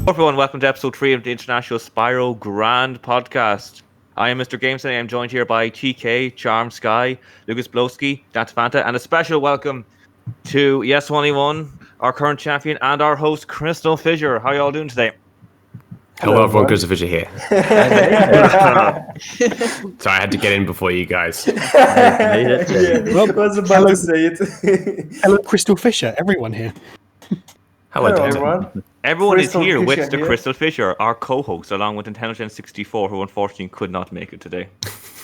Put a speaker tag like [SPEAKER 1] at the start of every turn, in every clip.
[SPEAKER 1] Everyone, welcome to episode 3 of the International Spyro Grand Podcast. I am MrGamesendy. I'm joined here by TK, Charm Sky, Lucas Blowski, Dante Fanta, and a special welcome to Yes21, our current champion, and our host, CrystalFissure. How are you all doing today?
[SPEAKER 2] Hello everyone, CrystalFissure here. So I had to get in before you guys.
[SPEAKER 3] Well, I was about to say it.
[SPEAKER 4] Hello, CrystalFissure. Everyone here.
[SPEAKER 2] Hello, Dante.
[SPEAKER 3] everyone.
[SPEAKER 1] Everyone is here with
[SPEAKER 3] Crystal
[SPEAKER 1] the
[SPEAKER 3] here.
[SPEAKER 1] CrystalFissure, our co-host, along with Intelligence64, who unfortunately could not make it today.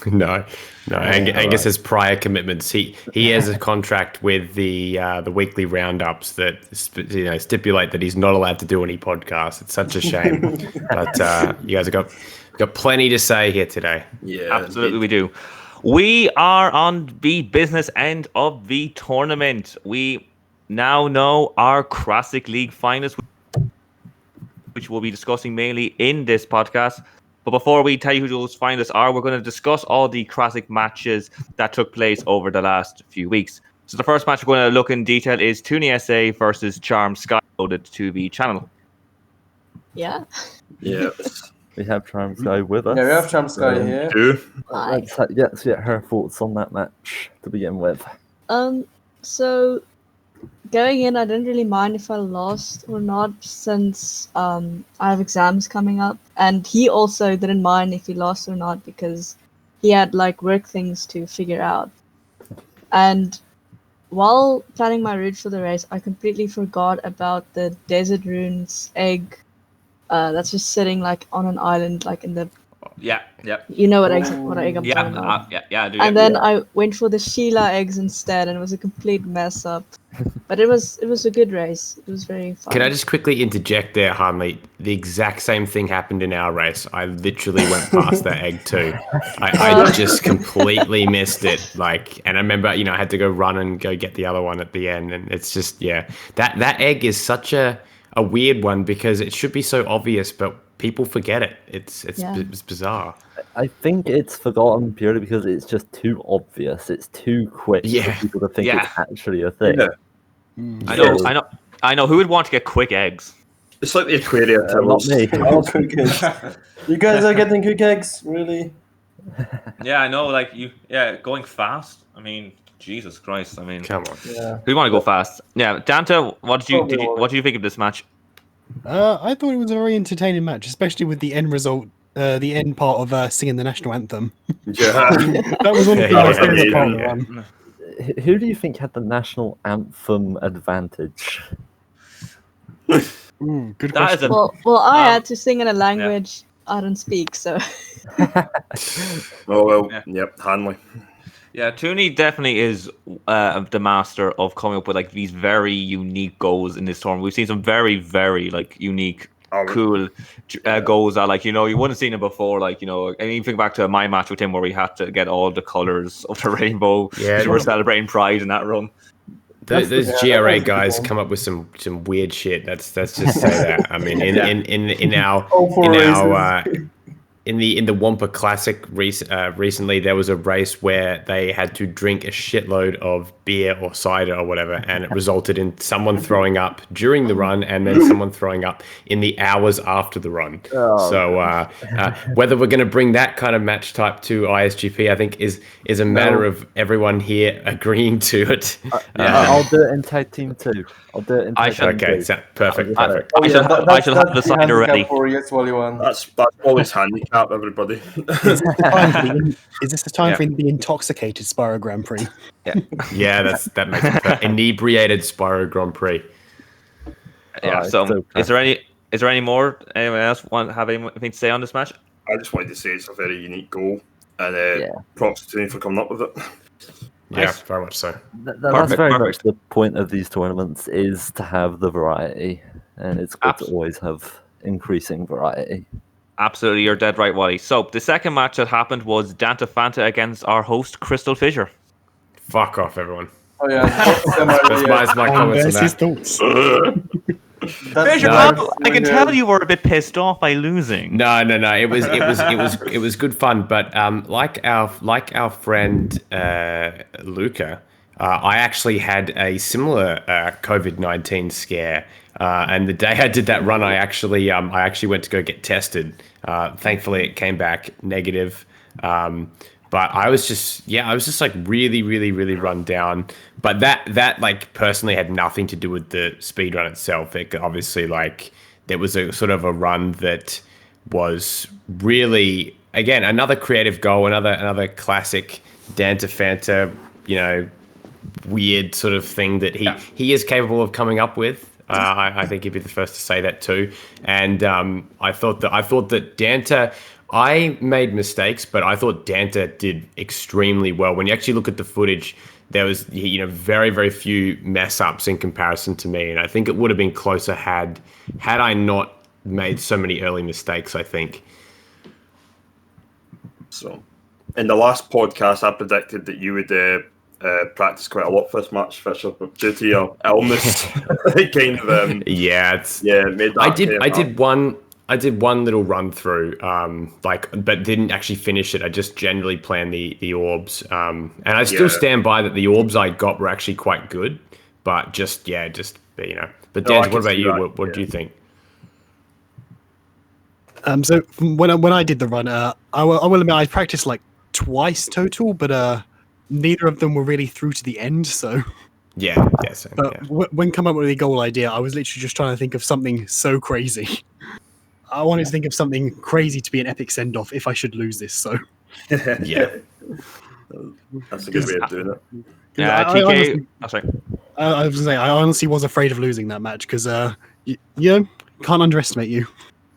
[SPEAKER 2] No. Angus has prior commitments. He has a contract with the weekly roundups that stipulate that he's not allowed to do any podcasts. It's such a shame, but you guys have got plenty to say here today.
[SPEAKER 1] Yeah, absolutely, we do. We are on the business end of the tournament. We now know our Crassic League finalists, which we'll be discussing mainly in this podcast. But before we tell you who those finalists are, we're going to discuss all the Crassic matches that took place over the last few weeks. So the first match we're going to look in detail is Toonie SA versus Charm Sky, loaded to the channel.
[SPEAKER 5] Yeah.
[SPEAKER 6] Yeah, we have Charm Sky with us.
[SPEAKER 3] Yeah, we have Charm Sky here.
[SPEAKER 6] Let's get her thoughts on that match to begin with.
[SPEAKER 5] So going in, I didn't really mind if I lost or not, since I have exams coming up, and he also didn't mind if he lost or not because he had work things to figure out. And while planning my route for the race, I completely forgot about the Desert Runes egg that's just sitting on an island, in the.
[SPEAKER 1] Yeah.
[SPEAKER 5] You know what egg I'm talking about.
[SPEAKER 1] I do.
[SPEAKER 5] And then I went for the Sheila eggs instead, and it was a complete mess up. But it was a good race. It was very fun.
[SPEAKER 2] Can I just quickly interject there, Hanley? The exact same thing happened in our race. I literally went past that egg too. I just completely missed it. And I remember, I had to go run and go get the other one at the end. And it's just, that egg is such a weird one because it should be so obvious, but people forget it. It's bizarre.
[SPEAKER 6] I think it's forgotten purely because it's just too obvious. It's too quick for people to think it's actually a thing.
[SPEAKER 1] Yeah. I know. Who would want to get quick eggs?
[SPEAKER 7] It's like the aquarium.
[SPEAKER 6] Not me.
[SPEAKER 3] Oh, quick eggs. You guys are getting quick eggs, really?
[SPEAKER 1] Yeah, I know. Going fast. I mean, Jesus Christ. I mean,
[SPEAKER 2] come on.
[SPEAKER 3] Yeah.
[SPEAKER 1] We want to go fast. Yeah, Dante, what did you think of this match?
[SPEAKER 4] I thought it was a very entertaining match, especially with the end result, the end part of singing the national anthem.
[SPEAKER 7] Yeah.
[SPEAKER 4] That was one of the best things part of the run.
[SPEAKER 6] Who do you think had the national anthem advantage?
[SPEAKER 4] Good question.
[SPEAKER 5] Well, I had to sing in a language I don't speak, so.
[SPEAKER 7] Hanley.
[SPEAKER 1] Yeah, Toonie definitely is the master of coming up with these very unique goals in this tournament. We've seen some very, very unique, cool goals that you wouldn't have seen it before. And you think back to my match with him where we had to get all the colors of the rainbow. Yeah, we were celebrating Pride in that run.
[SPEAKER 2] Those GRA guys come up with some weird shit. Let's just say that. I mean, in the Wampa Classic recently, there was a race where they had to drink a shitload of beer or cider or whatever, and it resulted in someone throwing up during the run and then someone throwing up in the hours after the run. Whether we're going to bring that kind of match type to ISGP, I think is a matter of everyone here agreeing to it.
[SPEAKER 6] I'll do it in tag team too. I'll do it in tag team too.
[SPEAKER 2] Perfect.
[SPEAKER 1] I shall have the cider ready.
[SPEAKER 7] That's always handicap, everybody.
[SPEAKER 4] Is this the time for the intoxicated Spyro Grand Prix?
[SPEAKER 2] Yeah, that makes it inebriated Spyro Grand Prix.
[SPEAKER 1] Yeah. So is there any more? Anyone else have anything to say on this match?
[SPEAKER 7] I just wanted to say it's a very unique goal, and props to Toonie for coming up with it.
[SPEAKER 2] Yeah,
[SPEAKER 1] Nice.
[SPEAKER 2] very much so.
[SPEAKER 6] That's very much the point of these tournaments, is to have the variety, and it's good to always have increasing variety.
[SPEAKER 1] Absolutely, you're dead right, Wally. So the second match that happened was Dante Fanta against our host CrystalFissure.
[SPEAKER 2] Fuck off, everyone.
[SPEAKER 3] Oh yeah,
[SPEAKER 2] That's my comments on
[SPEAKER 4] His
[SPEAKER 2] that.
[SPEAKER 4] thoughts.
[SPEAKER 1] Fisher, I can tell you were a bit pissed off by losing.
[SPEAKER 2] No. It was good fun, but like our friend Luca, I actually had a similar COVID-19 scare, and the day I did that run, I actually went to go get tested. Thankfully, it came back negative. But I was just like really, really, really run down. But that like personally had nothing to do with the speed run itself. It obviously like there was a sort of a run that was really, again, another creative goal, another classic Danta Fanta, weird sort of thing that he is capable of coming up with. I think he'd be the first to say that too. And I thought that Danta, I made mistakes, but I thought Danta did extremely well. When you actually look at the footage, there was very, very few mess ups in comparison to me, and I think it would have been closer had I not made so many early mistakes, I think. So,
[SPEAKER 7] in the last podcast, I predicted that you would practice quite a lot for this match, Fisher, but due to your illness, it kind of made that.
[SPEAKER 2] I did one little run through, but didn't actually finish it. I just generally planned the orbs, and I still stand by that the orbs I got were actually quite good, but But Dan, what about you? What do you think?
[SPEAKER 4] So when I did the run, I will admit I practiced like twice total, but neither of them were really through to the end. So when come up with the goal idea, I was literally just trying to think of something so crazy. I wanted to think of something crazy to be an epic send off if I should lose this. So
[SPEAKER 7] that's a good way of doing it.
[SPEAKER 1] Yeah,
[SPEAKER 4] TK.
[SPEAKER 1] Sorry.
[SPEAKER 4] I was gonna say I honestly was afraid of losing that match because can't underestimate you.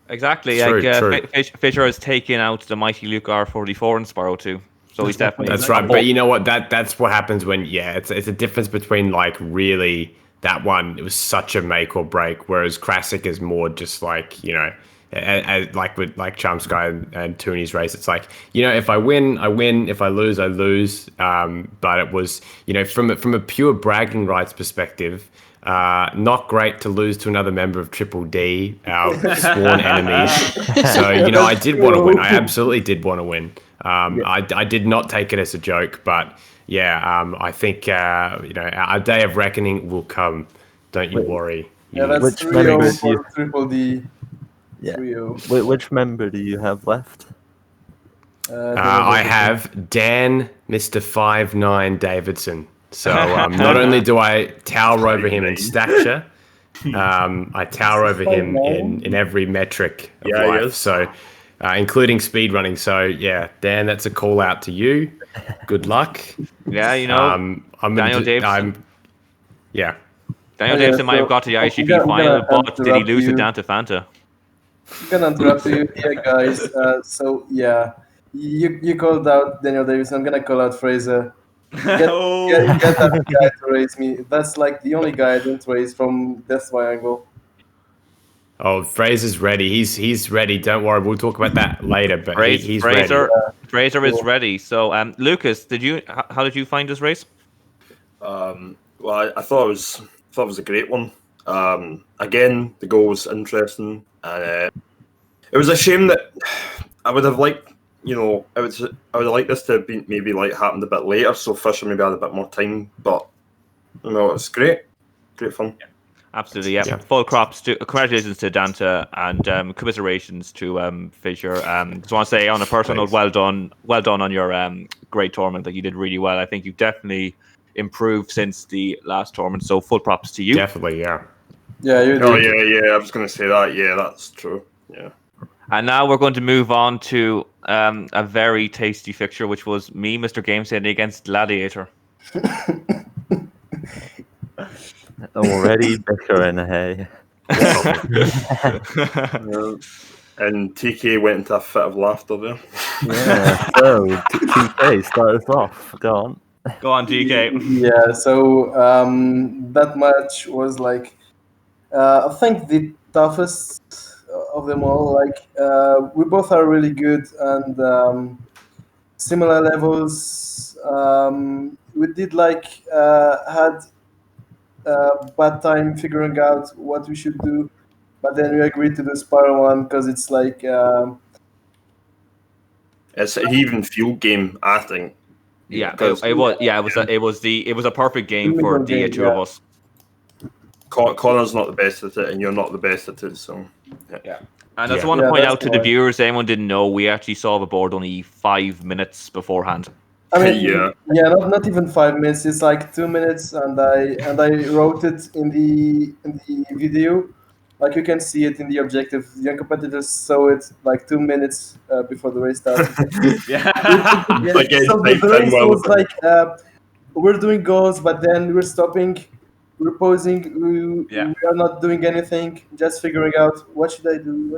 [SPEAKER 1] Exactly.
[SPEAKER 2] True.
[SPEAKER 1] Fisher has taken out the mighty Luke R44 in Spyro 2. So he's definitely...
[SPEAKER 2] That's right. But you know what? That's what happens when, it's a difference between, like, really, that one, it was such a make or break, whereas Crassic is more just like, like with like Charm Sky and Tooney's race, it's like, if I win, I win. If I lose, I lose. But it was, from a pure bragging rights perspective, not great to lose to another member of Triple D, our sworn enemies. So, I did want to win. I absolutely did want to win. I did not take it as a joke, but I think, our day of reckoning will come. Don't you worry.
[SPEAKER 3] Yeah, that's
[SPEAKER 6] Which
[SPEAKER 3] 3-0 for Triple D.
[SPEAKER 6] Yeah.
[SPEAKER 3] 3-0.
[SPEAKER 6] Which member do you have left?
[SPEAKER 2] I have Dan, Mr. 5'9" Davidson. So not only do I tower over him in stature, I tower over him in every metric of life. So, including speed running. So Dan, that's a call out to you. Good luck.
[SPEAKER 1] Yeah, Daniel Davidson. Daniel Davidson might have got to the ISGP final, but did he lose to Danta Fanta?
[SPEAKER 3] I'm gonna interrupt you here, guys. You called out Daniel Davidson. I'm gonna call out Fraser. Get that guy to raise me. That's like the only guy I didn't raise from Death Triangle.
[SPEAKER 2] Oh, Fraser's ready. He's ready. Don't worry. We'll talk about that later. But he's ready.
[SPEAKER 1] Fraser is ready. So, Lucas, how did you find this race?
[SPEAKER 7] Well, I thought it was a great one. Again, the goal was interesting, and it was a shame that I would have liked. I would have liked this to have been maybe like happened a bit later, so Fisher maybe had a bit more time. But it's great fun.
[SPEAKER 1] Yeah, absolutely, yeah. Full crops to congratulations to Danta and commiserations to Fisher. Just want to say on a personal note, well done on your great tournament. Like you did really well. I think you've definitely improved since the last tournament. So full props to you.
[SPEAKER 2] Definitely, yeah.
[SPEAKER 3] Yeah, you did.
[SPEAKER 7] Oh yeah. I was going to say that. Yeah, that's true. Yeah.
[SPEAKER 1] And now we're going to move on to a very tasty fixture, which was me, MrGamesendy, against Gladiator.
[SPEAKER 6] Already bickering, hey.
[SPEAKER 7] And TK went into a fit of laughter there.
[SPEAKER 6] Yeah, so TK, start us off. Go on.
[SPEAKER 1] Go on, TK.
[SPEAKER 3] Yeah, so that match was like, I think the toughest of them all. Like we both are really good and similar levels. We did had bad time figuring out what we should do, but then we agreed to the Spyro one because it's like
[SPEAKER 7] it's an even field game, I think.
[SPEAKER 1] Yeah,
[SPEAKER 7] because
[SPEAKER 1] it was. Yeah, it was a perfect game for the two of us.
[SPEAKER 7] Connor's not the best at it, and you're not the best at it. So
[SPEAKER 1] yeah. And I just want to point out to the viewers, anyone didn't know, we actually saw the board only 5 minutes beforehand.
[SPEAKER 3] I mean, not even 5 minutes. It's like 2 minutes, and I wrote it in the video. Like you can see it in the objective. The young competitors saw it like 2 minutes before the race started. So the race was like we're doing goals, but then we're stopping, we're pausing. We are not doing anything, just figuring out what should I do.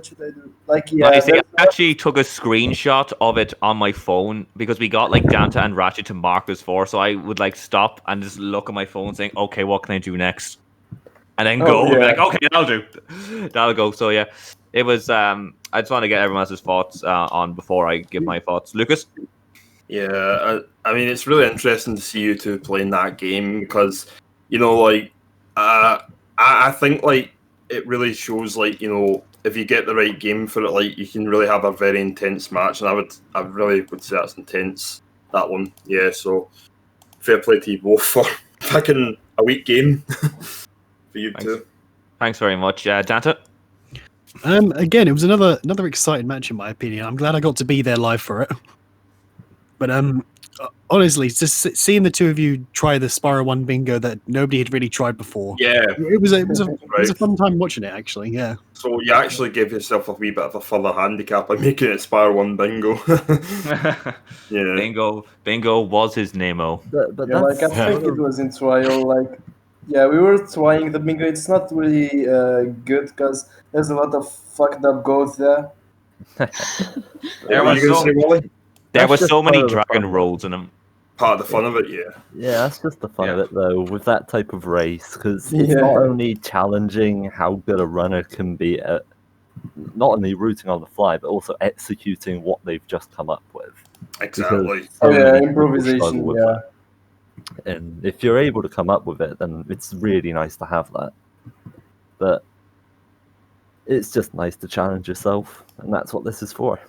[SPEAKER 3] Like
[SPEAKER 1] I actually took a screenshot of it on my phone because we got like Danta and Ratchet to mark us for. So I would like stop and just look at my phone, saying, "Okay, what can I do next?" And then go and be like, "Okay, that'll go." So yeah, it was. I just want to get everyone else's thoughts on before I give my thoughts. Lucas.
[SPEAKER 7] Yeah, I mean, it's really interesting to see you two playing that game because, you know, like, I think, like, it really shows, like, you know, if you get the right game for it, like, you can really have a very intense match, and I really would say that's intense, that one. Yeah, so fair play to you both for picking a weak game for you two.
[SPEAKER 1] Thanks very much, Danta.
[SPEAKER 4] Again, it was another exciting match in my opinion. I'm glad I got to be there live for it. But honestly, just seeing the two of you try the Spyro 1 bingo that nobody had really tried before.
[SPEAKER 7] Yeah,
[SPEAKER 4] it was a fun time watching it actually. Yeah.
[SPEAKER 7] So you actually gave yourself a wee bit of a further handicap by making it Spyro 1 bingo.
[SPEAKER 1] Yeah, bingo was his name-o.
[SPEAKER 3] But like I think it was in trial. Like, yeah, we were trying the bingo. It's not really good because there's a lot of fucked up goals there.
[SPEAKER 1] There were so many dragon rolls in them.
[SPEAKER 7] Part of the fun of it, yeah.
[SPEAKER 6] Yeah, that's just the fun of it, though, with that type of race, because it's not only challenging how good a runner can be at not only routing on the fly, but also executing what they've just come up with.
[SPEAKER 7] Exactly.
[SPEAKER 3] Improvisation, yeah.
[SPEAKER 6] And if you're able to come up with it, then it's really nice to have that. But it's just nice to challenge yourself, and that's what this is for.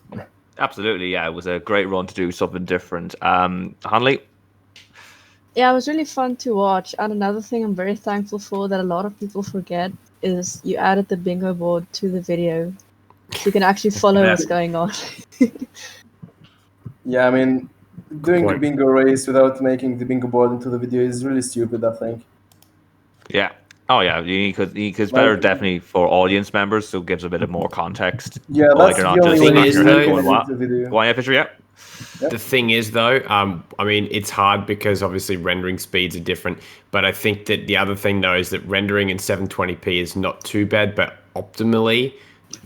[SPEAKER 1] Absolutely, yeah. It was a great run to do something different. Hanley?
[SPEAKER 5] Yeah, it was really fun to watch. And another thing I'm very thankful for that a lot of people forget is you added the bingo board to the video. So you can actually follow what's going on.
[SPEAKER 3] Yeah, I mean, doing the bingo race without making the bingo board into the video is really stupid, I think.
[SPEAKER 1] Yeah. Oh yeah, because better definitely for audience members, so it gives a bit of more context.
[SPEAKER 3] Yeah, that's the only way to
[SPEAKER 1] the video. Go on, Fisher, yeah.
[SPEAKER 2] The thing is, though, I mean, it's hard because obviously rendering speeds are different. But I think that the other thing, though, is that rendering in 720p is not too bad. But optimally,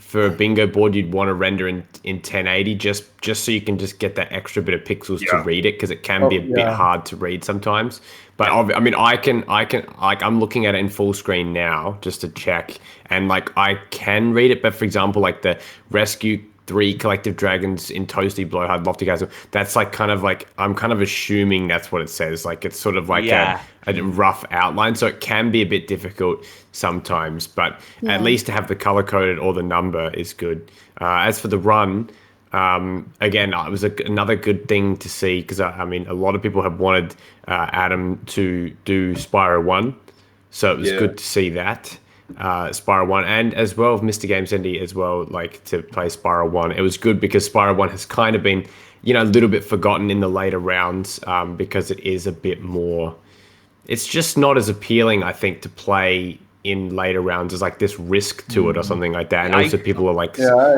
[SPEAKER 2] for a bingo board, you'd want to render in 1080 just so you can just get that extra bit of pixels to read it, because it can be a bit hard to read sometimes. But I mean, I can like, I'm looking at it in full screen now just to check, and like I can read it. But for example, like the Rescue 3 Collective Dragons in Toasty Blowhard Lofty Chasm, that's like kind of like, I'm kind of assuming that's what it says. Like it's sort of like a rough outline, so it can be a bit difficult sometimes. But at least to have the color coded or the number is good. As for the run. Again, it was another good thing to see, because I mean, a lot of people have wanted Adam to do Spyro 1, so it was good to see that Spyro 1, and as well MrGamesendy as well, like to play Spyro 1. It was good because Spyro 1 has kind of been, you know, a little bit forgotten in the later rounds, because it is a bit more. It's just not as appealing, I think, to play in later rounds. There's like this risk to it or something like that, and also people are like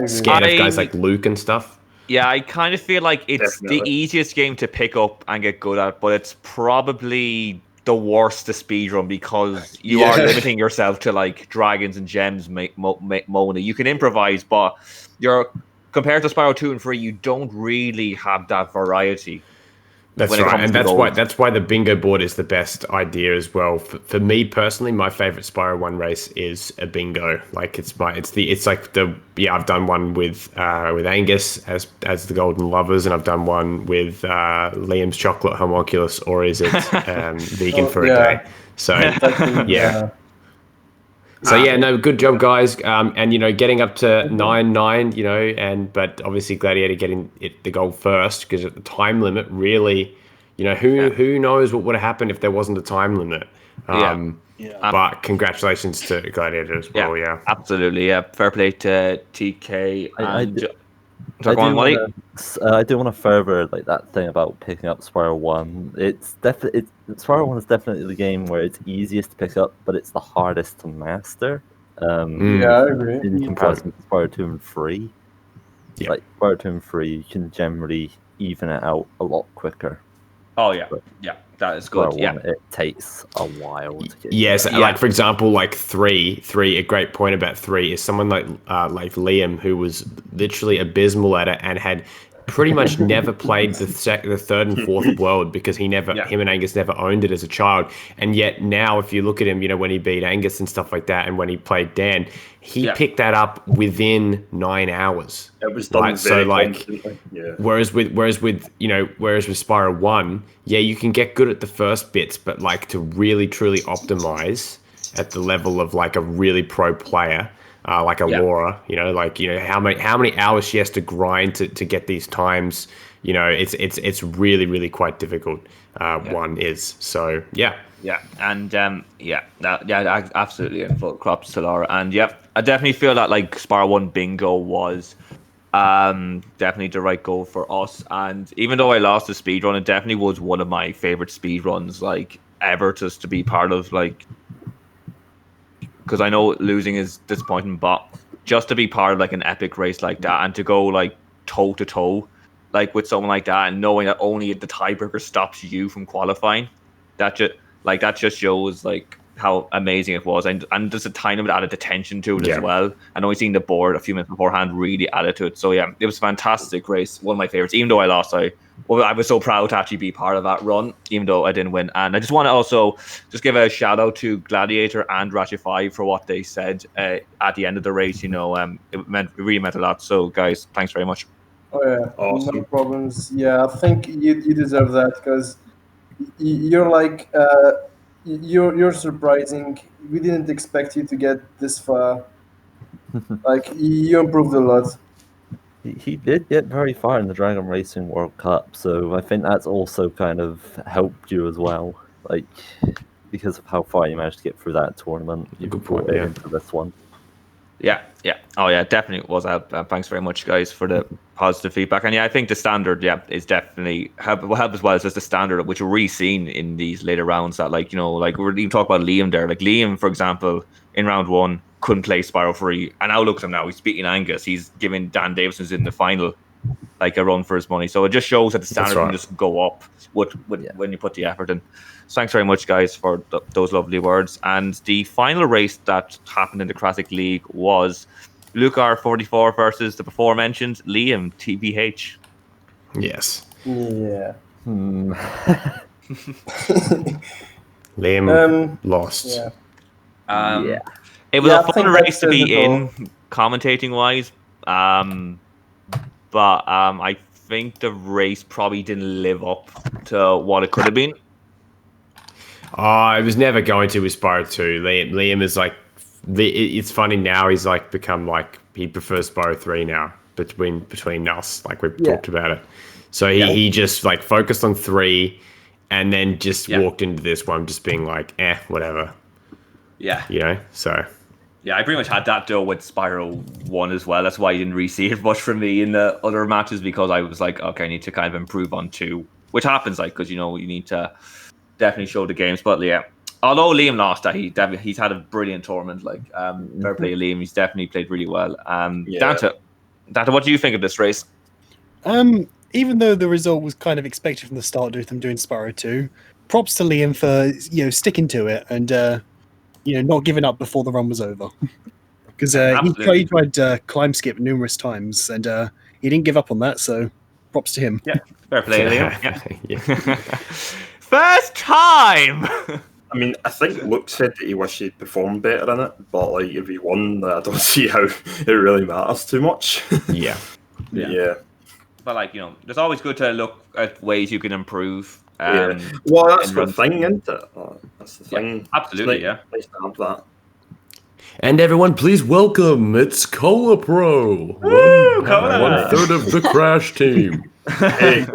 [SPEAKER 2] scared of guys like Luke and stuff.
[SPEAKER 1] Yeah, I kind of feel like it's the easiest game to pick up and get good at, but it's probably the worst to speedrun because you are limiting yourself to like dragons and gems. Mona, you can improvise, but you're compared to Spyro 2 and 3, you don't really have that variety.
[SPEAKER 2] That's right, and that's why the bingo board is the best idea as well. For me personally, my favorite Spyro 1 race is a bingo. Like it's like I've done one with Angus as the Golden Lovers, and I've done one with Liam's Chocolate Homunculus, or is it Vegan for a Day? So So no, good job, guys. And you know, getting up to 9-9, you know, but obviously Gladiator getting the goal first, because at the time limit, really, You know, who knows what would have happened if there wasn't a time limit. But congratulations to Gladiator as well. Yeah,
[SPEAKER 1] absolutely. Yeah, fair play to TK.
[SPEAKER 6] I do want to further like that thing about picking up Spyro 1. Spyro 1 is definitely the game where it's easiest to pick up, but it's the hardest to master.
[SPEAKER 3] I agree.
[SPEAKER 6] In comparison to Spyro 2 and 3. Yeah. Like Spyro 2 and 3, you can generally even it out a lot quicker.
[SPEAKER 1] Oh yeah, that is good.
[SPEAKER 6] Yeah, it takes a while to get.
[SPEAKER 2] Yes, like for example, like three. A great point about 3 is someone like Liam, who was literally abysmal at it and had pretty much never played the third and fourth world because him and Angus never owned it as a child. And yet now, if you look at him, you know, when he beat Angus and stuff like that, and when he played Dan, he picked that up within 9 hours.
[SPEAKER 7] It was done very confidently.
[SPEAKER 2] Whereas with Spyro 1, you can get good at the first bits, but like to really truly optimize at the level of like a really pro player. Like a Laura, how many hours she has to grind to get these times. You know, it's really, really quite difficult. One is so
[SPEAKER 1] and absolutely, and full props to Laura. And I definitely feel that like Spyro 1 bingo was definitely the right goal for us. And even though I lost the speedrun, it definitely was one of my favorite speedruns like ever, just to be part of, like. Because I know losing is disappointing, but just to be part of like an epic race like that and to go like toe to toe, like with someone like that, and knowing that only the tiebreaker stops you from qualifying, that just shows like how amazing it was, and just a tiny bit added attention to it as well. And only seeing the board a few minutes beforehand really added to it. So it was a fantastic race, one of my favorites. Even though I lost, I was so proud to actually be part of that run, even though I didn't win. And I just want to also just give a shout out to Gladiator and Ratchet 5 for what they said at the end of the race. You know, it really meant a lot. So guys, thanks very much.
[SPEAKER 3] Oh yeah, awesome. No problems. Yeah, I think you deserve that because you're like. You're surprising. We didn't expect you to get this far. Like, you improved a lot.
[SPEAKER 6] He did get very far in the Dragon Racing World Cup, so I think that's also kind of helped you as well. Like, because of how far you managed to get through that tournament, you can put it into this one.
[SPEAKER 1] Yeah. Oh, yeah, definitely was. Thanks very much, guys, for the positive feedback. And I think the standard, is definitely will help as well as just the standard, which we're really seeing in these later rounds. That, like, we're even talking about Liam there. Like, Liam, for example, in round 1, couldn't play Spyro 3. And now look at him now. He's beating Angus. He's giving Dan Davison's in the final, like, a run for his money. So it just shows that the standard can just go up when you put the effort in. So thanks very much, guys, for those lovely words. And the final race that happened in the Crassic League was Luke R44 versus the before-mentioned Liam TBH.
[SPEAKER 2] Yes.
[SPEAKER 3] Yeah.
[SPEAKER 2] Liam lost.
[SPEAKER 3] Yeah.
[SPEAKER 1] It was a fun race to be in, commentating-wise. But I think the race probably didn't live up to what it could have been.
[SPEAKER 2] It was never going to with Spyro 2. Liam is like, it's funny now. He's like become like he prefers Spyro 3 now between us. Like we've talked about it. So he just like focused on 3, and then just walked into this one just being like, whatever.
[SPEAKER 1] Yeah.
[SPEAKER 2] You know. So.
[SPEAKER 1] Yeah, I pretty much had that deal with Spyro 1 as well. That's why you didn't really see it much from me in the other matches, because I was like, okay, I need to kind of improve on 2, which happens, like, because you need to definitely show the games. But although Liam lost, he's had a brilliant tournament. Like, fair play, Liam. He's definitely played really well. Dante, what do you think of this race?
[SPEAKER 4] Even though the result was kind of expected from the start with them doing Spyro 2, props to Liam for sticking to it and not giving up before the run was over. Because he tried climb skip numerous times and he didn't give up on that. So props to him.
[SPEAKER 1] Yeah, fair play, Liam. Yeah. First time.
[SPEAKER 7] I mean, I think Luke said that he wished he'd performed better in it, but like if he won, I don't see how it really matters too much.
[SPEAKER 2] Yeah.
[SPEAKER 1] But like it's always good to look at ways you can improve.
[SPEAKER 7] Well, that's the thing, isn't it? That's the thing.
[SPEAKER 1] Yeah, absolutely,
[SPEAKER 7] Nice to have that.
[SPEAKER 2] And everyone, please welcome, it's Cola Pro.
[SPEAKER 1] Woo, Cola.
[SPEAKER 2] 1/3 of the Crash team.
[SPEAKER 7] Hey.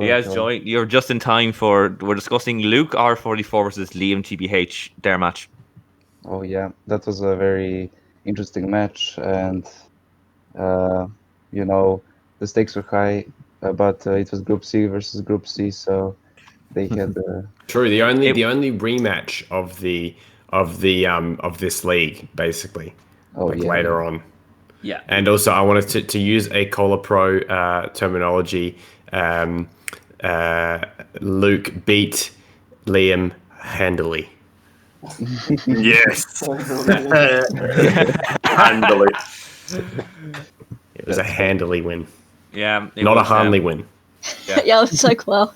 [SPEAKER 1] Yes, Joy, you're just in time for. We're discussing Luke R44 versus Liam TBH, their match.
[SPEAKER 8] Oh yeah, that was a very interesting match, and you know, the stakes were high, but it was Group C versus Group C, so they had.
[SPEAKER 2] True. The only rematch of this league, basically, later on.
[SPEAKER 1] Yeah.
[SPEAKER 2] And also, I wanted to use a Cola Pro terminology. Luke beat Liam handily.
[SPEAKER 7] Yes. Handily.
[SPEAKER 2] It was a handily win.
[SPEAKER 1] Yeah.
[SPEAKER 2] Not a handily win.
[SPEAKER 5] Yeah, it's like, well.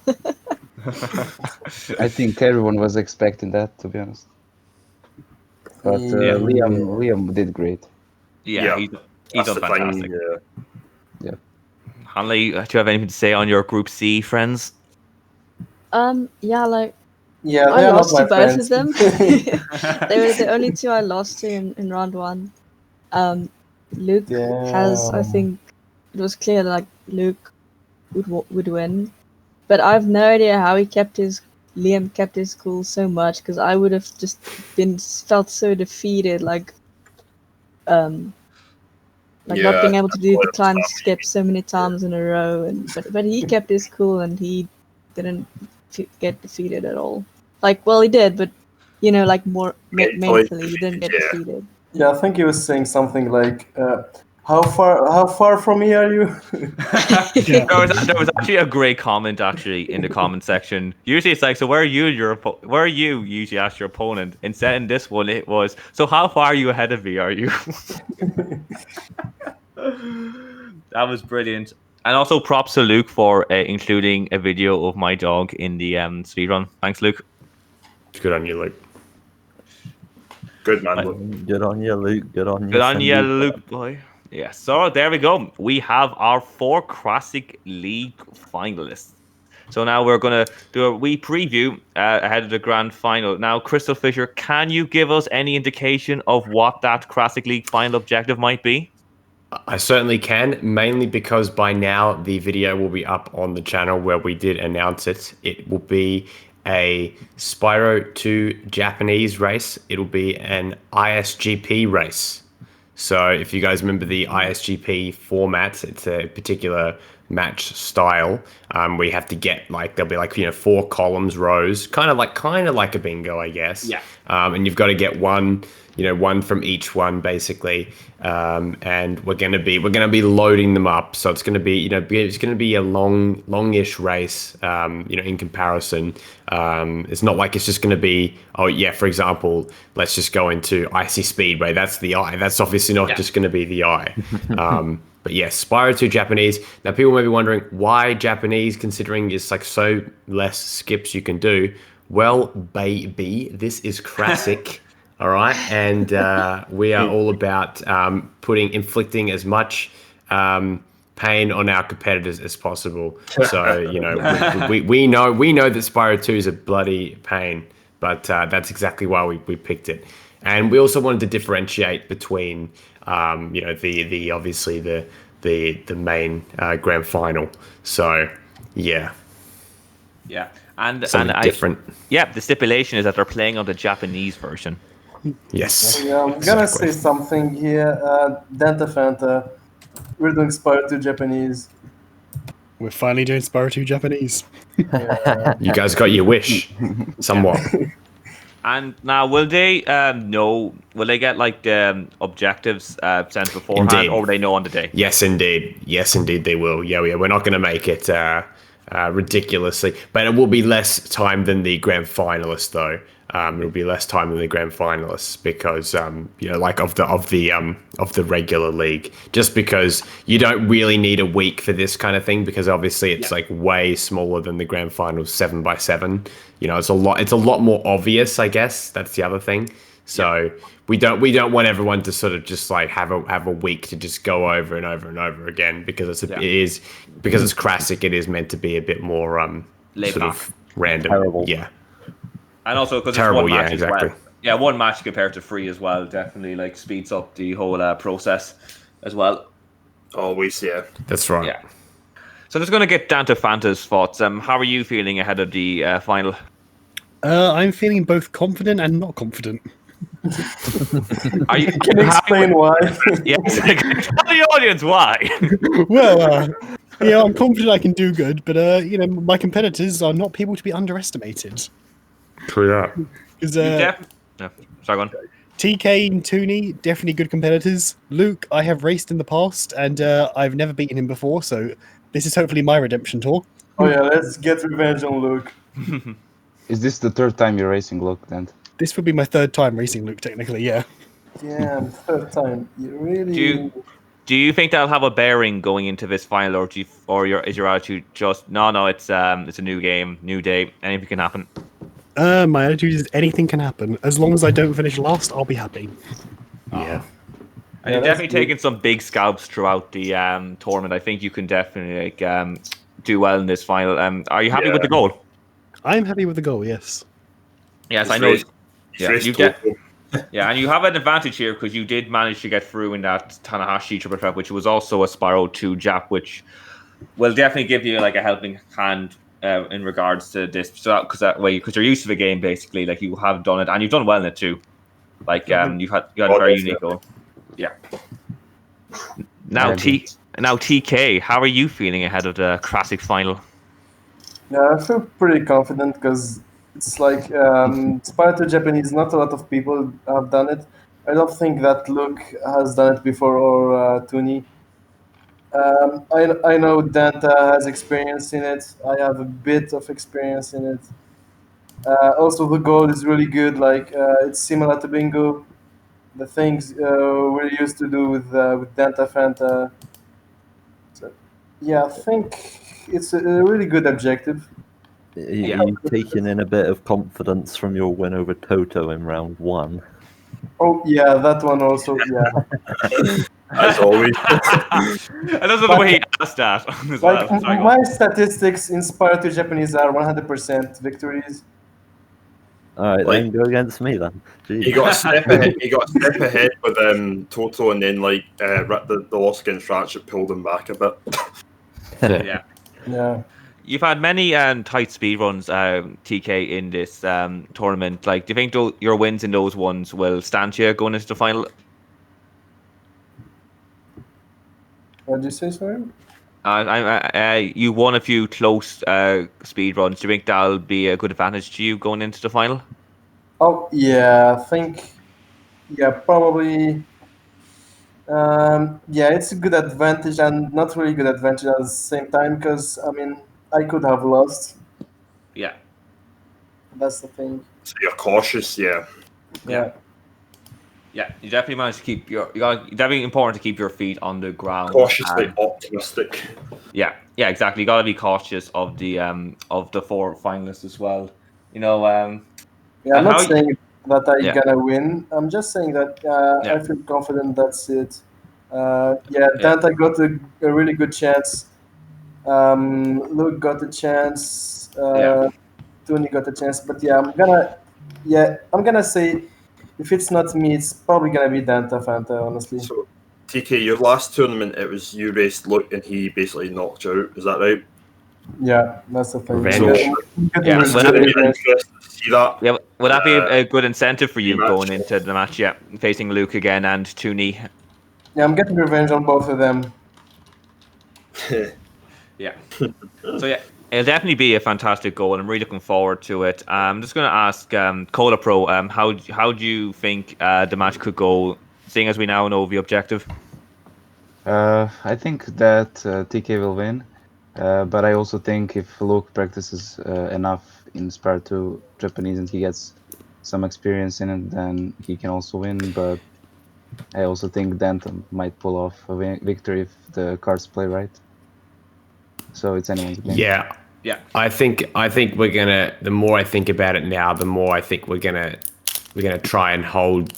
[SPEAKER 8] I think everyone was expecting that, to be honest. But Liam did great.
[SPEAKER 1] Yeah, he's done fantastic.
[SPEAKER 8] Yeah.
[SPEAKER 1] Hanley, do you have anything to say on your Group C friends?
[SPEAKER 5] Yeah, like
[SPEAKER 3] Yeah,
[SPEAKER 5] I
[SPEAKER 3] they are not
[SPEAKER 5] lost
[SPEAKER 3] my
[SPEAKER 5] to both
[SPEAKER 3] friends.
[SPEAKER 5] of them. They were the only two I lost to in round one. Luke has, I think, it was clear like Luke would win, but I have no idea how Liam kept his cool so much, because I would have just felt so defeated, like not being able to do the climb skip so many times in a row, but he kept his cool and he didn't get defeated at all. Like, well, he did, but you know, like more mentally, he didn't get defeated.
[SPEAKER 3] Yeah, I think he was saying something like, "How far from me are you?"
[SPEAKER 1] There was actually a great comment in the comment section. Usually it's like, so where are you? Where are you? Usually ask your opponent. Instead, in this one, it was, so how far are you ahead of me? Are you? That was brilliant. And also props to Luke for including a video of my dog in the speedrun. Thanks, Luke.
[SPEAKER 2] Good on you, Luke.
[SPEAKER 7] Good man, Luke.
[SPEAKER 6] Good on you, Luke. Good on you.
[SPEAKER 1] Good on you, Luke, boy. Yeah, so there we go. We have our 4 Crassic League finalists. So now we're going to do a wee preview ahead of the grand final. Now, CrystalFissure, can you give us any indication of what that Crassic League final objective might be?
[SPEAKER 2] I certainly can, mainly because by now the video will be up on the channel where we did announce it. It will be a Spyro 2 Japanese race. It'll be an ISGP race. So if you guys remember the ISGP format, it's a particular match style. We have to get there'll be 4 columns, rows, kind of like a bingo, I guess.
[SPEAKER 1] Yeah.
[SPEAKER 2] And you've got to get one from each one basically. And we're gonna be loading them up. So it's gonna be a longish race. In comparison, it's not like it's just gonna be, for example, let's just go into Icy Speedway. That's the eye. That's obviously not just gonna be the eye. But yes, Spyro 2 Japanese. Now people may be wondering why Japanese, considering it's so less skips you can do. Well, baby, this is Crassic. All right, and we are all about inflicting as much pain on our competitors as possible. So we know that Spyro 2 is a bloody pain, but that's exactly why we picked it. And we also wanted to differentiate between the obviously the main grand final. So yeah. And different.
[SPEAKER 1] The stipulation is that they're playing on the Japanese version.
[SPEAKER 2] Yes.
[SPEAKER 3] Yeah, I'm gonna say something here. Danta Fanta, we're doing Spyro 2 Japanese.
[SPEAKER 4] We're finally doing Spyro 2 Japanese.
[SPEAKER 2] You guys got your wish, somewhat.
[SPEAKER 1] And now, will they know? Will they get the objectives sent beforehand,
[SPEAKER 2] Indeed.
[SPEAKER 1] or will they know on the day?
[SPEAKER 2] Yes, indeed. Yes, indeed, they will. Yeah. We're not going to make it ridiculously, but it will be less time than the grand finalists, though. It'll be less time than the grand finalists because of the regular league. Just because you don't really need a week for this kind of thing, because obviously it's way smaller than the grand finals 7x7. It's a lot more obvious, I guess. That's the other thing. So we don't want everyone to sort of just have a week to just go over and over and over again, because because it's Crassic. It is meant to be a bit more sort of random.
[SPEAKER 6] Terrible.
[SPEAKER 2] Yeah.
[SPEAKER 1] And also because it's one match as well. Yeah, one match compared to 3 as well definitely speeds up the whole process as well.
[SPEAKER 7] Always, yeah.
[SPEAKER 2] That's right.
[SPEAKER 1] Yeah. So I'm just going to get down to Fanta's thoughts. How are you feeling ahead of the final?
[SPEAKER 4] I'm feeling both confident and not confident.
[SPEAKER 1] Are you,
[SPEAKER 3] Can you explain why?
[SPEAKER 1] Yes, tell the audience why.
[SPEAKER 4] Well, I'm confident I can do good, but my competitors are not people to be underestimated.
[SPEAKER 2] True that.
[SPEAKER 4] Because
[SPEAKER 1] No, sorry, go on.
[SPEAKER 4] TK and Tooney, definitely good competitors. Luke, I have raced in the past, and I've never beaten him before, so this is hopefully my redemption tour.
[SPEAKER 3] Oh yeah, let's get revenge on Luke.
[SPEAKER 8] Is this the third time you're racing Luke then?
[SPEAKER 4] This would be my third time racing Luke, technically, yeah.
[SPEAKER 3] Damn, third time. You really...
[SPEAKER 1] Do you think that'll have a bearing going into this final, or is your attitude just no? It's a new game, new day, anything can happen.
[SPEAKER 4] My attitude is anything can happen. As long as I don't finish last, I'll be happy.
[SPEAKER 2] Yeah.
[SPEAKER 1] And you're definitely taking some big scalps throughout the tournament. I think you can definitely do well in this final. Are you happy with the goal?
[SPEAKER 4] I'm happy with the goal, yes.
[SPEAKER 1] Yes, I know. Yeah, and you have an advantage here because you did manage to get through in that Tanahashi triple threat, which was also a Spyro 2 Jap, which will definitely give you like a helping hand in regards to this. So because you're used to the game, basically, like you have done it, and you've done well in it too. Like you had a very unique goal. Yeah. Now TK, how are you feeling ahead of the Crassic final?
[SPEAKER 3] Yeah, I feel pretty confident because it's like Spyro 2 Japanese, not a lot of people have done it. I don't think that Luke has done it before, or Tooney. I know Danta has experience in it. I have a bit of experience in it. Also, the goal is really good. Like it's similar to Bingo. The things we're used to do with Danta Fanta. So, yeah, I think it's a really good objective.
[SPEAKER 6] You've taken in a bit of confidence from your win over Toto in round 1.
[SPEAKER 3] Oh yeah, that one also. Yeah.
[SPEAKER 7] As always.
[SPEAKER 1] And that's the way he asked that. As
[SPEAKER 3] Like
[SPEAKER 1] well. Sorry, go
[SPEAKER 3] my
[SPEAKER 1] on.
[SPEAKER 3] statistics in Spyro 2 Japanese are 100% victories.
[SPEAKER 6] Alright, then go against me then. Jeez.
[SPEAKER 7] He got a step ahead. He got a step ahead with Toto, and then the loss against Ratchet pulled him back a bit.
[SPEAKER 1] Yeah.
[SPEAKER 3] Yeah.
[SPEAKER 1] You've had many tight speed runs, TK, in this tournament. Like, do you think your wins in those ones will stand you going into the final?
[SPEAKER 3] What did you say, sorry?
[SPEAKER 1] You won a few close speed runs. Do you think that'll be a good advantage to you going into the final?
[SPEAKER 3] Oh yeah, I think probably. Yeah, it's a good advantage and not really good advantage at the same time because I mean I could have lost.
[SPEAKER 1] Yeah.
[SPEAKER 3] That's the thing.
[SPEAKER 7] So you're cautious, yeah.
[SPEAKER 3] Yeah.
[SPEAKER 1] Yeah, you definitely managed to keep definitely important to keep your feet on the ground.
[SPEAKER 7] Cautiously optimistic.
[SPEAKER 1] Yeah, exactly. You got to be cautious of the 4 finalists as well. You know.
[SPEAKER 3] Yeah, I'm not saying that I'm
[SPEAKER 1] Yeah.
[SPEAKER 3] gonna win. I'm just saying that I feel confident. That's it. Danta got a really good chance. Luke got a chance. Tony got a chance. But I'm gonna say if it's not me, it's probably gonna be Danta Fanta. Honestly.
[SPEAKER 7] So, TK, your last tournament, it was you raced Luke, and he basically knocked you out. Is that right?
[SPEAKER 3] Yeah, that's the thing.
[SPEAKER 7] Interested to see that.
[SPEAKER 1] Yeah, would that be a good incentive for you going into the match? Yeah, facing Luke again and Tooney.
[SPEAKER 3] Yeah, I'm getting revenge on both of them.
[SPEAKER 1] Yeah. So yeah, it'll definitely be a fantastic goal, and I'm really looking forward to it. I'm just going to ask Cola Pro, how do you think the match could go, seeing as we now know the objective?
[SPEAKER 8] I think that TK will win, but I also think if Luke practices enough in Spyro 2 Japanese and he gets some experience in it, then he can also win. But I also think Danta might pull off a victory if the cards play right. So it's anyone's game.
[SPEAKER 2] Yeah. I think we're gonna. The more I think about it now, the more I think we're gonna try and hold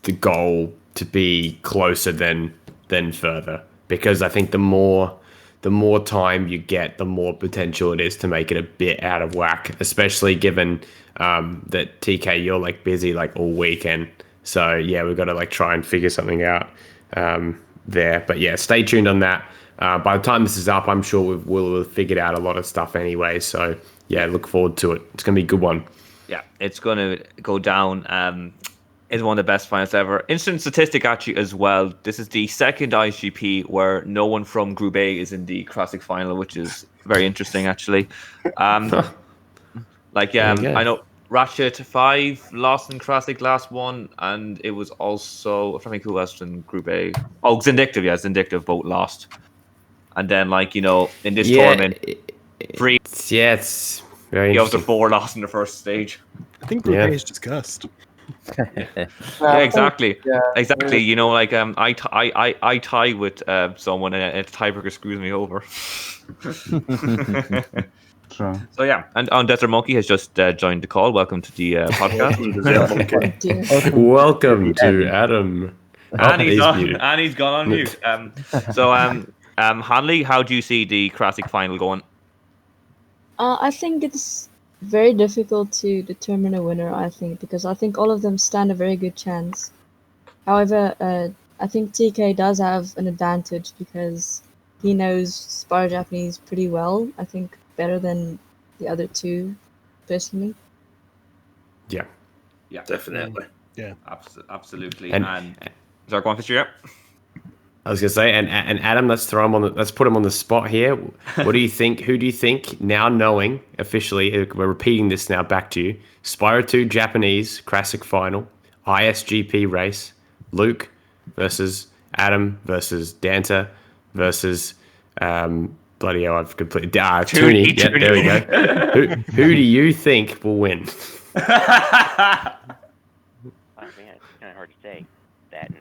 [SPEAKER 2] the goal to be closer than further, because I think the more time you get, the more potential it is to make it a bit out of whack. Especially given that TK, you're like busy like all weekend. So yeah, we've got to like try and figure something out there. But yeah, stay tuned on that. by the time this is up, I'm sure we'll have figured out a lot of stuff anyway. So yeah, look forward to it. It's gonna be a good one.
[SPEAKER 1] Yeah, it's going to go down. It's one of the best finals ever. Interesting statistic actually as well. This is the second ISGP where no one from Group A is in the Crassic final, which is very interesting actually. I know Ratchet 5 lost in Crassic last one, and it was also, I think who else in Group A? Oh, Zindictive, yeah, Zindictive both lost. And then in this tournament, Prix.
[SPEAKER 2] Yeah, it's very
[SPEAKER 1] He
[SPEAKER 2] interesting.
[SPEAKER 1] also 4 lost in the first stage.
[SPEAKER 4] I think Group A is just cursed.
[SPEAKER 1] Yeah, exactly.
[SPEAKER 3] Yeah,
[SPEAKER 1] Exactly. I tie with someone and a tiebreaker screws me over.
[SPEAKER 8] True.
[SPEAKER 1] So yeah, and Desert Monkey has just joined the call. Welcome to the podcast.
[SPEAKER 2] Welcome to Adam.
[SPEAKER 1] And he's
[SPEAKER 2] muted.
[SPEAKER 1] and he's gone on mute. Hanley, how do you see the Crassic final going?
[SPEAKER 5] I think it's very difficult to determine a winner, I think, because I think all of them stand a very good chance. However, I think TK does have an advantage because he knows Spyro Japanese pretty well, I think better than the other two, personally.
[SPEAKER 2] Yeah,
[SPEAKER 7] Definitely.
[SPEAKER 4] Yeah,
[SPEAKER 1] absolutely.
[SPEAKER 2] And
[SPEAKER 1] sorry, go on, Fisher. Yeah.
[SPEAKER 2] I was gonna say, and Adam, let's put him on the spot here. What do you think? Who do you think, now knowing officially, we're repeating this now back to you, Spyro 2 Japanese Crassic final, ISGP race, Luke versus Adam versus Danta versus bloody hell, I've completely Toonie. Yeah, there we go. Who do you think will win?
[SPEAKER 9] I mean, it's kind of hard to say that. And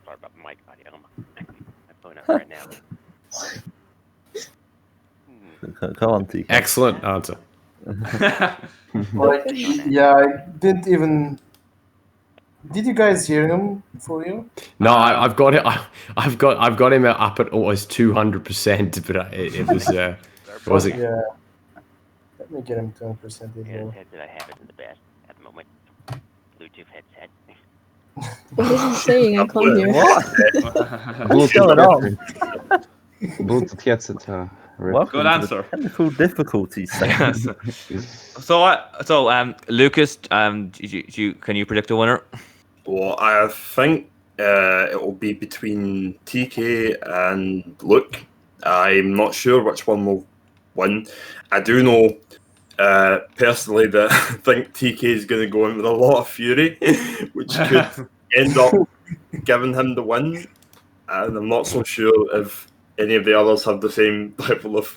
[SPEAKER 9] sorry about the mic audio. I'm pulling up right now.
[SPEAKER 6] Come on, TK.
[SPEAKER 2] Excellent answer.
[SPEAKER 3] I didn't even. Did you guys hear him for you?
[SPEAKER 2] No, I've got it. I've got him up at almost 200%, but it was was it?
[SPEAKER 3] Yeah. Let me get him 200%
[SPEAKER 9] Yeah,
[SPEAKER 3] as
[SPEAKER 9] the
[SPEAKER 3] well.
[SPEAKER 9] headset I have isn't the best at the moment. Bluetooth headset.
[SPEAKER 5] What is he saying? I can't hear.
[SPEAKER 6] What's going on?
[SPEAKER 8] Bluetooth headset.
[SPEAKER 6] Welcome
[SPEAKER 1] Good
[SPEAKER 6] to
[SPEAKER 1] answer.
[SPEAKER 6] the technical difficulties.
[SPEAKER 1] So, Lucas, can you predict a winner?
[SPEAKER 7] Well, I think it will be between TK and Luke. I'm not sure which one will win. I do know personally that I think TK is going to go in with a lot of fury, which could end up giving him the win. And I'm not so sure if any of the others have the same level of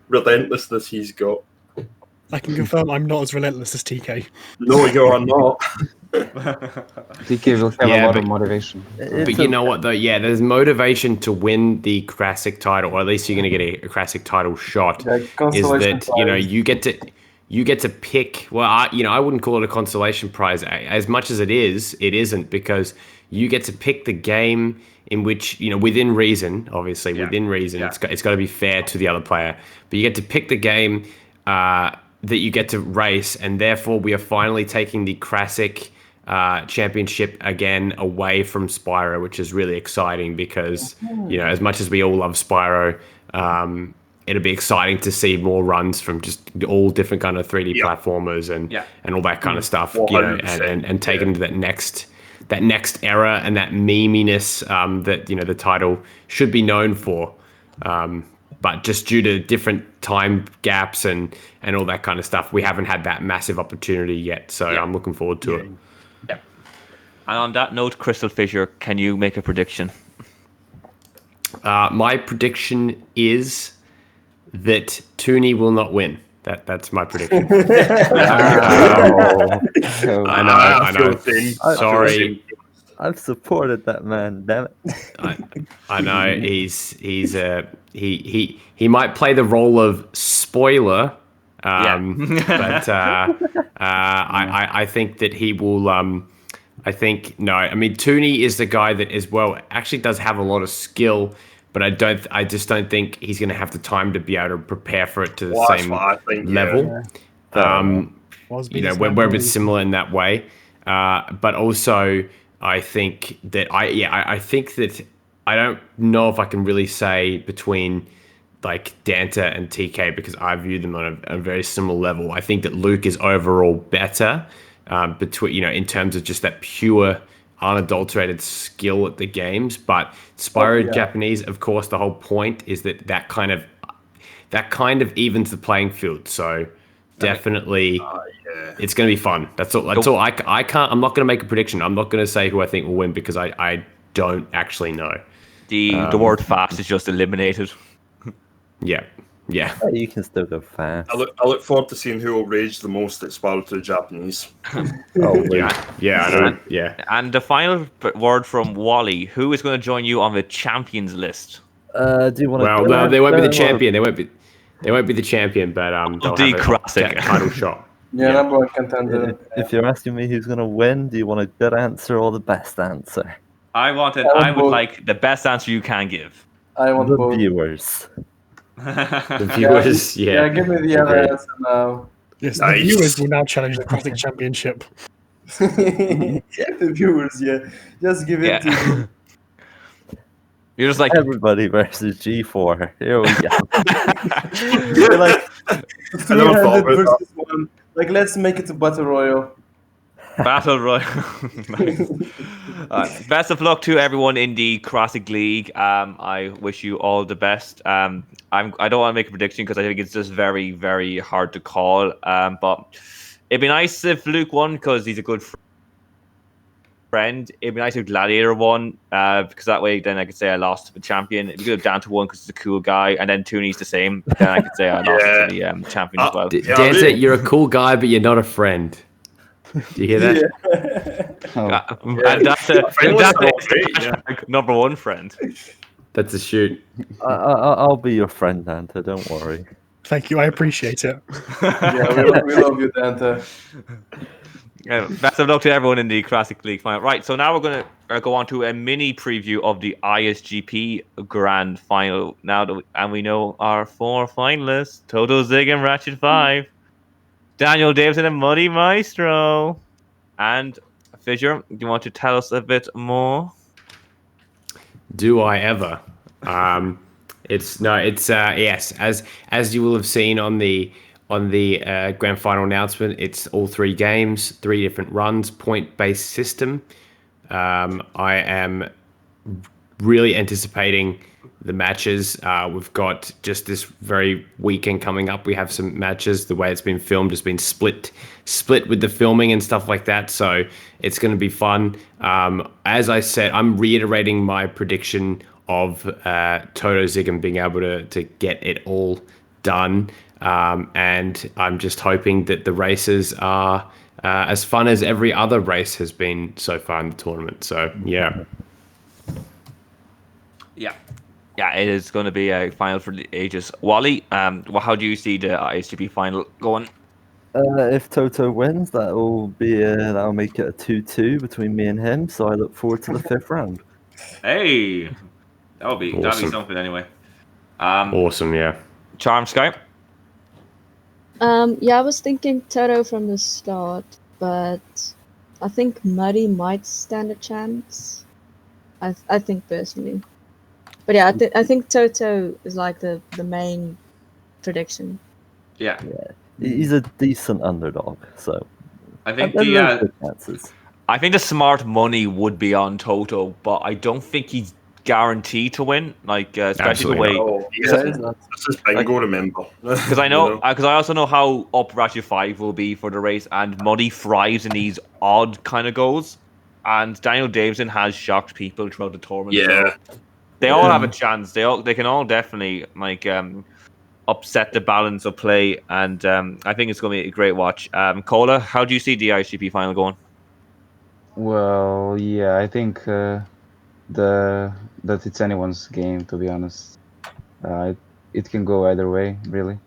[SPEAKER 7] relentlessness he's got.
[SPEAKER 4] I can confirm I'm not as relentless as TK.
[SPEAKER 7] No, you are not.
[SPEAKER 8] TK will have a lot of motivation.
[SPEAKER 2] But you know what though? Yeah, there's motivation to win the Crassic title, or at least you're going to get a Crassic title shot.
[SPEAKER 3] Yeah,
[SPEAKER 2] Is
[SPEAKER 3] consolation
[SPEAKER 2] that
[SPEAKER 3] prize.
[SPEAKER 2] you get to pick? Well, I wouldn't call it a consolation prize as much as it is. It isn't, because you get to pick the game in which, within reason, obviously within reason, it's got to be fair to the other player. But you get to pick the game that you get to race, and therefore we are finally taking the Crassic championship again away from Spyro, which is really exciting because as much as we all love Spyro, it'll be exciting to see more runs from just all different kind of 3D platformers and all that kind of stuff, and take it into that next era and that meminess that the title should be known for. But just due to different time gaps and all that kind of stuff, we haven't had that massive opportunity yet. So I'm looking forward to it.
[SPEAKER 1] Yeah. And on that note, CrystalFissure, can you make a prediction?
[SPEAKER 2] My prediction is that Toonie will not win. That's my prediction. I know. Sorry.
[SPEAKER 6] I've supported that man, damn it.
[SPEAKER 2] I know he might play the role of spoiler, but I think that he will. I mean, Toonie is the guy that as well actually does have a lot of skill, but I just don't think he's going to have the time to be able to prepare for it to the same level. We're a bit similar in that way, but also I think that I think that I don't know if I can really say between like Danta and TK because I view them on a very similar level. I think that Luke is overall better between in terms of just that pure unadulterated skill at the games. But Spyro Japanese, of course, the whole point is that kind of evens the playing field. So definitely, it's going to be fun. That's all. I can't. I'm not going to make a prediction. I'm not going to say who I think will win because I don't actually know.
[SPEAKER 1] The word fast is just eliminated.
[SPEAKER 2] Yeah.
[SPEAKER 6] Oh, you can still go fast.
[SPEAKER 7] I look forward to seeing who will rage the most at Spyro to the Japanese.
[SPEAKER 2] Yeah, I know. Yeah.
[SPEAKER 1] And the final word from Wally: who is going to join you on the champions list?
[SPEAKER 6] Do you want to?
[SPEAKER 2] Well, they won't be the champion. They won't be the champion, but they'll
[SPEAKER 1] the
[SPEAKER 2] have
[SPEAKER 1] Crassic
[SPEAKER 2] a title shot.
[SPEAKER 3] Yeah, number one contender.
[SPEAKER 6] If you're asking me who's going to win, do you want a good answer or the best answer?
[SPEAKER 1] I would
[SPEAKER 3] both.
[SPEAKER 1] like the best answer you can give.
[SPEAKER 3] I want
[SPEAKER 6] The
[SPEAKER 3] both.
[SPEAKER 6] viewers.
[SPEAKER 2] The viewers,
[SPEAKER 3] Yeah, give me the other answer now.
[SPEAKER 4] Yes,
[SPEAKER 7] Nice.
[SPEAKER 4] the viewers will now challenge the Crassic Championship.
[SPEAKER 3] The viewers, just give it to me.
[SPEAKER 1] You're just like
[SPEAKER 6] Everybody versus G4. Here we go. You're like,
[SPEAKER 3] 300 versus 1. Like, let's make it a battle royal.
[SPEAKER 1] Battle Royale. Nice. Best of luck to everyone in the Crassic League. I wish you all the best. I don't want to make a prediction because I think it's just very, very hard to call. But it'd be nice if Luke won because he's a good friend. It'd be nice if Gladiator won because that way then I could say I lost to the champion. It'd be good if Danta won because he's a cool guy, and then Tooney's the same. Then I could say I lost to the champion as well.
[SPEAKER 2] Danta, you're a cool guy, but you're not a friend. Do you hear that?
[SPEAKER 1] And that's number one friend.
[SPEAKER 2] That's a shoot.
[SPEAKER 6] I'll be your friend, Danta. Don't worry.
[SPEAKER 4] Thank you. I appreciate it.
[SPEAKER 3] Yeah, we love you, Danta.
[SPEAKER 1] Best of luck to everyone in the Crassic League final. Right, so now we're going to go on to a mini preview of the ISGP Grand Final. And we know our 4 finalists: Toto, Zig, and Ratchet 5. Daniel Davidson and Muddy Maestro. And Fissure, do you want to tell us a bit more?
[SPEAKER 2] Do I ever? Yes. As you will have seen on the grand final announcement, it's all 3 games, 3 different runs, point-based system. I am really anticipating the matches. We've got just this very weekend coming up. We have some matches. The way it's been filmed has been split with the filming and stuff like that. So it's going to be fun. As I said, I'm reiterating my prediction of Toto Zigam being able to get it all done. And I'm just hoping that the races are as fun as every other race has been so far in the tournament. So, yeah.
[SPEAKER 1] Yeah, it is going to be a final for the ages. Wally, how do you see the ISGP final going?
[SPEAKER 6] If Toto wins, that'll make it a 2-2 between me and him. So I look forward to the 5th round.
[SPEAKER 1] Hey, that'd be something anyway.
[SPEAKER 2] Awesome, yeah.
[SPEAKER 1] Charm Sky.
[SPEAKER 5] Yeah, I was thinking Toto from the start, but I think Muddy might stand a chance. I think personally. But yeah, I think Toto is like the main prediction.
[SPEAKER 1] Yeah.
[SPEAKER 6] He's a decent underdog, so
[SPEAKER 1] I think I think the smart money would be on Toto, but I don't think he's guaranteed to win. Like especially the way
[SPEAKER 7] This is bingo, remember?
[SPEAKER 1] because I know because I also know how up Ratchet 5 will be for the race, and Muddy thrives in these odd kind of goals, and Daniel Davidson has shocked people throughout the tournament.
[SPEAKER 7] Yeah.
[SPEAKER 1] So they all have a chance. They can all definitely upset the balance of play, and I think it's going to be a great watch. Cola, how do you see the ISGP final going?
[SPEAKER 8] Well, yeah, I think that it's anyone's game, to be honest. It can go either way, really.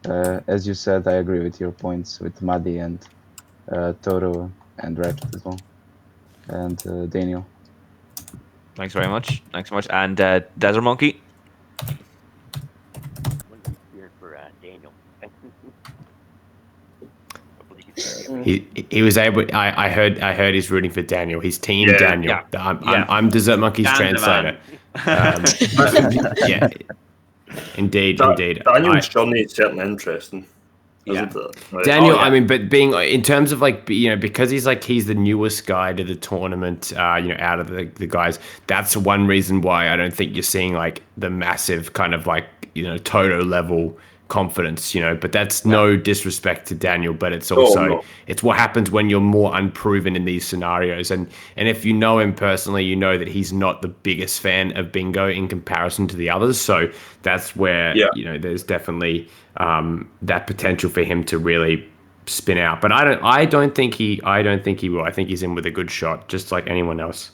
[SPEAKER 8] As you said, I agree with your points with Muddy and Toto and Ratchet as well, and Daniel.
[SPEAKER 1] Thanks very much. And Desert Monkey.
[SPEAKER 9] Here for Daniel.
[SPEAKER 2] He was able. I heard he's rooting for Daniel. He's team Daniel.
[SPEAKER 1] Yeah.
[SPEAKER 2] I'm Desert Monkey's
[SPEAKER 1] Dan
[SPEAKER 2] translator. Yeah, indeed.
[SPEAKER 7] Daniel's journey is certainly interesting.
[SPEAKER 1] Yeah.
[SPEAKER 2] Daniel, I mean, but being in terms of like, because he's the newest guy to the tournament, out of the guys, that's one reason why I don't think you're seeing like the massive kind of like, Toto level confidence, but that's no disrespect to Daniel, but it's also, it's what happens when you're more unproven in these scenarios. And if you know him personally, you know that he's not the biggest fan of bingo in comparison to the others. So that's where, there's definitely that potential for him to really spin out. But I don't think he will. I think he's in with a good shot, just like anyone else.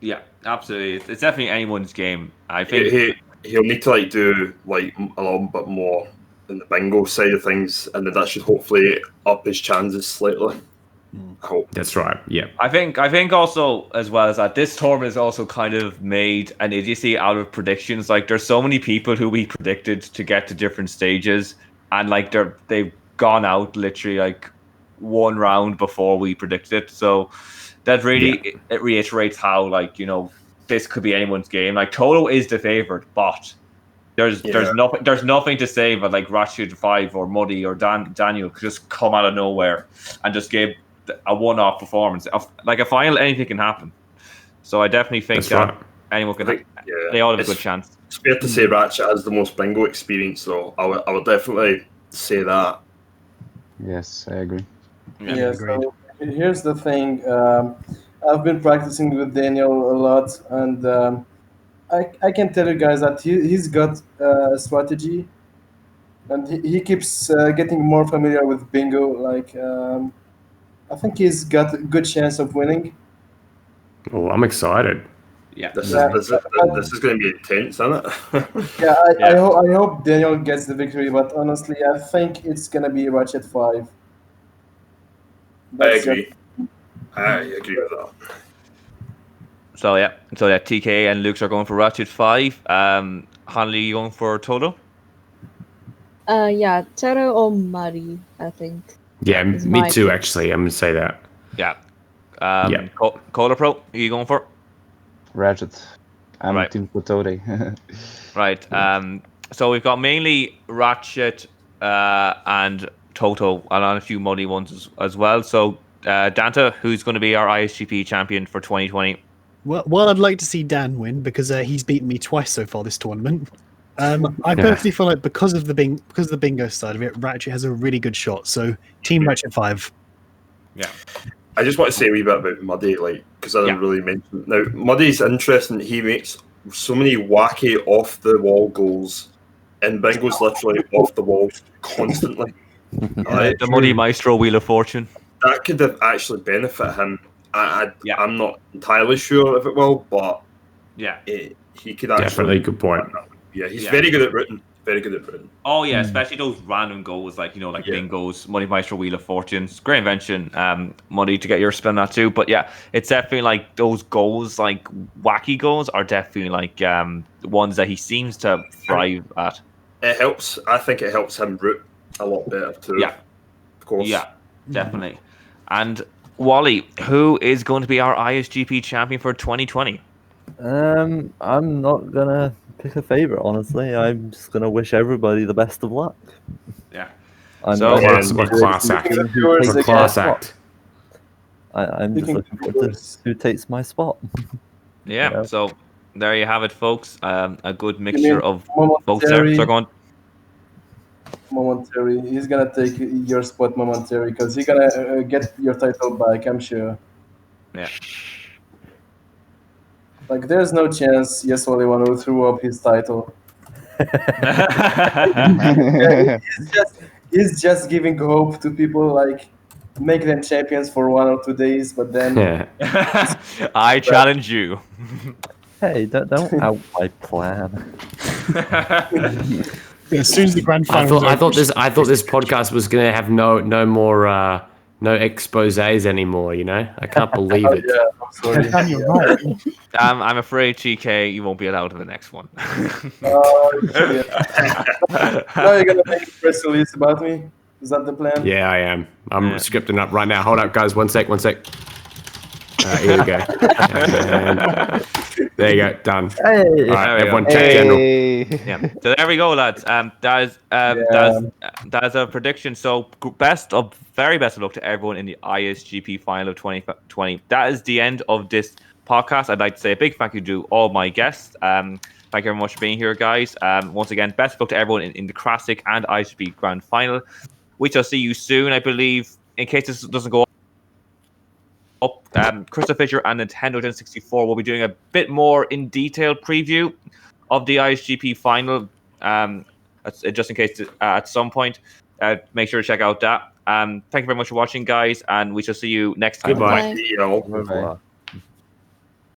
[SPEAKER 1] Yeah, absolutely. It's definitely anyone's game. I think
[SPEAKER 7] he'll need to like do like a little bit more in the bingo side of things, and then that should hopefully up his chances slightly. I hope.
[SPEAKER 2] That's right. Yeah.
[SPEAKER 1] I think also as well as that this tournament is also kind of made an idiocy out of predictions. Like there's so many people who we predicted to get to different stages, and like they've gone out literally like one round before we predicted it. So that really it reiterates how like this could be anyone's game. Like Toto is the favorite, but there's nothing to say but like Ratchet 5 or Muddy or Daniel could just come out of nowhere and just give a one-off performance. Like a final, anything can happen. So I definitely think anyone can. They all have a good chance.
[SPEAKER 7] It's fair to say Ratchet has the most bingo experience, though. I would definitely say that.
[SPEAKER 8] Yes, I agree.
[SPEAKER 3] Yeah. So here's the thing. I've been practicing with Daniel a lot, and I can tell you guys that he's got a strategy, and he keeps getting more familiar with bingo. Like I think he's got a good chance of winning.
[SPEAKER 2] Oh, I'm excited.
[SPEAKER 1] Yeah,
[SPEAKER 7] this is going to be intense, isn't it?
[SPEAKER 3] Yeah, I hope Daniel gets the victory, but honestly, I think it's going to be Ratchet 5.
[SPEAKER 7] I agree. I agree with that.
[SPEAKER 1] So TK and Luke are going for Ratchet 5. Hanley, you going for Toto?
[SPEAKER 5] Yeah, Toto or Muddy, I think.
[SPEAKER 2] Yeah, me too. Actually, I'm gonna say that.
[SPEAKER 1] Yeah. Cola Pro, who are you going for?
[SPEAKER 8] Ratchet. I'm Team Toto.
[SPEAKER 1] Right. So we've got mainly Ratchet and Toto, and on a few Muddy ones as well. So Danta, who's going to be our ISGP champion for 2020?
[SPEAKER 4] Well, I'd like to see Dan win because he's beaten me twice so far this tournament. I personally feel like because of the bingo side of it, Ratchet has a really good shot. So Team Ratchet 5.
[SPEAKER 1] Yeah.
[SPEAKER 7] I just want to say a wee bit about Muddy, like, because I didn't really mention. Now, Muddy's interesting. He makes so many wacky off the wall goals, and bingo's literally off the wall constantly.
[SPEAKER 1] The Muddy Maestro Wheel of Fortune.
[SPEAKER 7] That could have actually benefited him. I'm not entirely sure if it will, but he could actually.
[SPEAKER 2] Definitely, good point.
[SPEAKER 7] Yeah, he's very good at rooting. Very good at rooting.
[SPEAKER 1] Oh yeah, especially those random goals like bingos, Muddy Maestro Wheel of Fortune. It's a great invention, Muddy, to get your spin on that too. But yeah, it's definitely like those goals, like wacky goals, are definitely like ones that he seems to thrive at.
[SPEAKER 7] It helps. I think it helps him root a lot better too.
[SPEAKER 1] Yeah,
[SPEAKER 7] of course.
[SPEAKER 1] Yeah, definitely. And Wally, who is going to be our ISGP champion for 2020?
[SPEAKER 6] I'm not gonna pick a favorite, honestly. I'm just gonna wish everybody the best of luck.
[SPEAKER 1] Yeah.
[SPEAKER 2] So class act.
[SPEAKER 6] I'm just looking forward to who takes my spot.
[SPEAKER 1] Yeah. So there you have it, folks. A good mixture of both there. So going.
[SPEAKER 3] Momentary. He's gonna take your spot momentarily because he's gonna get your title back, I'm sure.
[SPEAKER 1] Yeah.
[SPEAKER 3] Like, there's no chance Yeswaliwan will throw up his title. He's just giving hope to people, like, make them champions for 1 or 2 days, but then...
[SPEAKER 1] I challenge you.
[SPEAKER 6] Hey, don't out my plan.
[SPEAKER 4] As soon as the grand final,
[SPEAKER 2] I thought this podcast was going to have no more exposés anymore. I can't believe it.
[SPEAKER 3] Yeah, I'm sorry.
[SPEAKER 1] I'm afraid, GK, you won't be allowed to the next one.
[SPEAKER 3] Now you're gonna make a press release about me. Is that the plan?
[SPEAKER 2] Yeah, I am. I'm scripting up right now. Hold up, guys. One sec. Here we go. And there you go. Done.
[SPEAKER 6] Hey,
[SPEAKER 2] All right, everyone, check general.
[SPEAKER 1] Yeah. So there we go, lads. That is a prediction. So very best of luck to everyone in the ISGP final of 2020. That is the end of this podcast. I'd like to say a big thank you to all my guests. Thank you very much for being here, guys. Once again, best of luck to everyone in the Crassic and ISGP Grand Final. We shall see you soon, I believe. In case this doesn't go up, CrystalFissure and Nintendo 1064 will be doing a bit more in detail preview of the ISGP final. Just in case at some point, make sure to check out that. Thank you very much for watching, guys, and we shall see you next time.
[SPEAKER 2] Goodbye.
[SPEAKER 7] Bye.
[SPEAKER 6] Bye.